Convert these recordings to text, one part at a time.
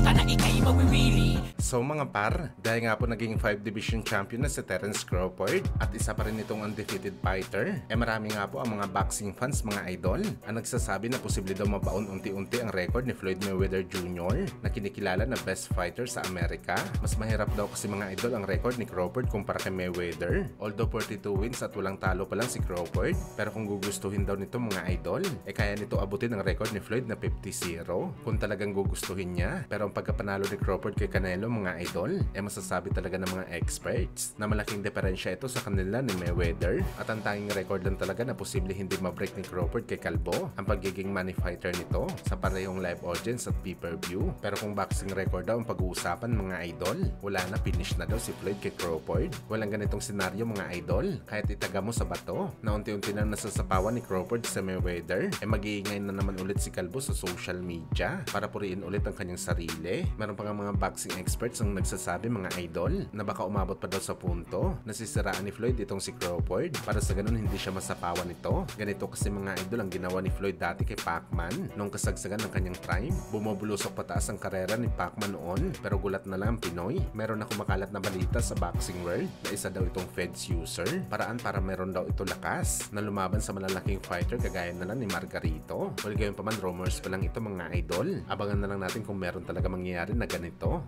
ka na ikay mawiwili. So mga par, dahil nga po naging 5 division champion na si Terence Crawford at isa pa rin itong undefeated fighter, marami nga po ang mga boxing fans, mga idol, ang nagsasabi na posible daw mabaon unti-unti ang record ni Floyd Mayweather Jr. na kinikilala na best fighter sa Amerika. Mas mahirap daw kasi mga idol ang record ni Crawford kumpara kay Mayweather. Although 42 wins at walang talo pa lang si Crawford, pero kung gugustuhin daw nito mga idol, kaya nito abutin ang record ni Floyd na 50-0 kung talagang gugustuhin niya. Pero ang pagkapanalo ni Crawford kay Canelo mga idol, masasabi talaga ng mga experts na malaking diferensya ito sa kanila ni Mayweather at ang tanging record lang talaga na posible hindi ma-break ni Crawford kay Calvo ang pagiging money fighter nito sa parehong live audience at pay-per-view. Pero kung boxing record daw ang pag-uusapan mga idol, wala na, finish na daw si Floyd kay Crawford. Walang ganitong senaryo mga idol, kahit itaga mo sa bato na unti-unti na nasasapawan ni Crawford sa Mayweather, mag-iingay na naman ulit si Calvo sa social media para puriin ulit ang kanyang sarili. Meron pa nga mga boxing experts ang nagsasabi mga idol na baka umabot pa daw sa punto na sisiraan ni Floyd itong si Crawford para sa ganun hindi siya masapawan nito. Ganito kasi mga idol ang ginawa ni Floyd dati kay Pacman nung kasagsagan ng kanyang prime. Bumubulusok pataas ang karera ni Pacman noon, pero gulat na lang ang Pinoy. Meron na kumakalat na balita sa boxing world na isa daw itong feds user, paraan para meron daw ito lakas na lumaban sa malalaking fighter kagaya na lang ni Margarito. Well, gayon pa man, rumors pa lang ito mga idol. Abangan na lang natin kung meron talaga mangyayari na ganito.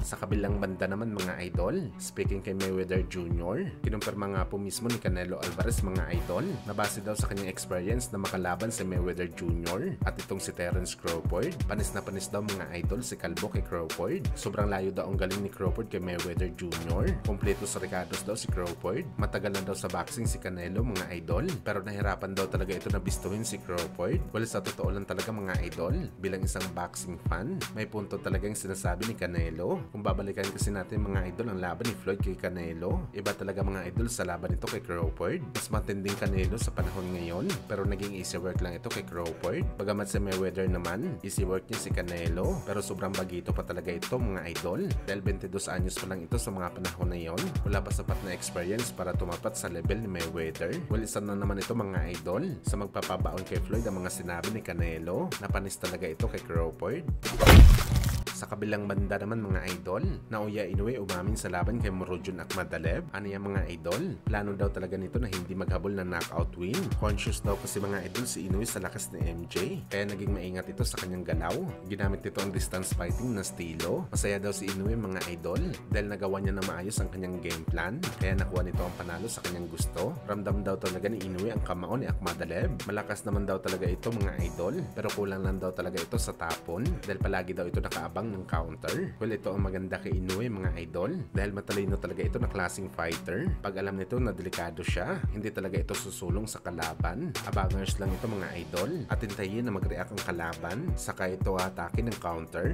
Sa kabilang banda naman mga idol, speaking kay Mayweather Jr., kinumpirma nga po mismo ni Canelo Alvarez mga idol na base daw sa kanyang experience na makalaban si Mayweather Jr. at itong si Terence Crawford, panis na panis daw mga idol si Calvo kay Crawford. Sobrang layo daw ang galing ni Crawford kay Mayweather Jr. Kompleto sa recados daw si Crawford. Matagal na daw sa boxing si Canelo mga idol, pero nahirapan daw talaga ito na bistuhin si Crawford. Well, sa totoo lang talaga mga idol, bilang isang boxing fan, may punto talagang sinasabi ni Canelo. Kung babalikan kasi natin mga idol ang laban ni Floyd kay Canelo, iba talaga mga idol sa laban nito kay Crawford. Mas matinding Canelo sa panahon ngayon, pero naging easy work lang ito kay Crawford. Bagamat sa Mayweather naman, easy work niya si Canelo, pero sobrang bagito pa talaga ito mga idol. Dahil 22 anyos pa lang ito sa mga panahon na yon, wala pa sapat na experience para tumapat sa level ni Mayweather. Well, isa na naman ito mga idol sa magpapabaon kay Floyd ang mga sinabi ni Canelo na panis talaga ito kay Crawford. Sa kabilang banda naman mga idol, Naoya Inoue umamin sa laban kay Murodjon Akhmadaliev. Ano yan mga idol? Plano daw talaga nito na hindi maghabol na knockout win. Conscious daw kasi mga idol si Inoue sa lakas ni MJ, kaya naging maingat ito sa kanyang galaw. Ginamit nito ang distance fighting na estilo. Masaya daw si Inoue mga idol dahil nagawa niya na maayos ang kanyang game plan, kaya nakuha nito ang panalo sa kanyang gusto. Ramdam daw talaga ni Inoue ang kamao ni Akhmadaliev. Malakas naman daw talaga ito mga idol, pero kulang lang daw talaga ito sa tapon dahil palagi daw ito nakaabang ng counter. Well, ito ang maganda kay Inoue mga idol dahil matalino talaga ito na klaseng fighter. Pag alam nito na delikado siya, hindi talaga ito susulong sa kalaban. Abangers lang ito mga idol at hintayin na mag-react ang kalaban saka ito atake ng counter.